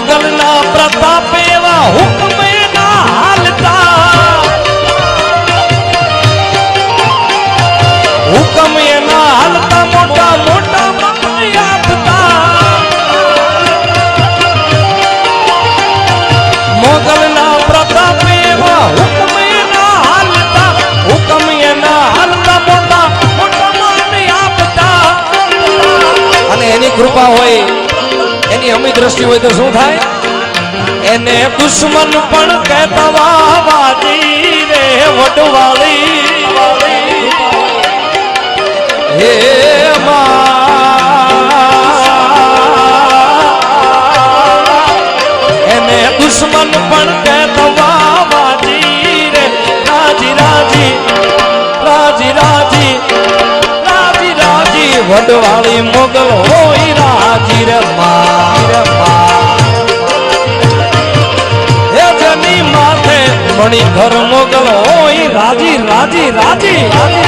મોગલના પ્રતાપ એવા હુકમે ના હાલતા, હુકમ એના હાલતા મોટા મોટા મકાઈ આપતા, મોગલના પ્રતાપ એવા હુકમ એના હાલતા, હુકમ એના હાલતા મોટા મોટા મકાઈ આપતા. અને એની કૃપા હોય, એની અમી દ્રષ્ટિ હોય તો શું થાય? એને દુશ્મન પણ કહેતા વાવાજી રે વડવાળી હે એને દુશ્મન પણ કહેતા વાવાજી રે રાજી રાજી રાજી રાજી રાજી રાજી વડવાળી મોગલ હોય રાજી રે મણિધર મોગલ હોય રાજી રાજી રાજી રાજી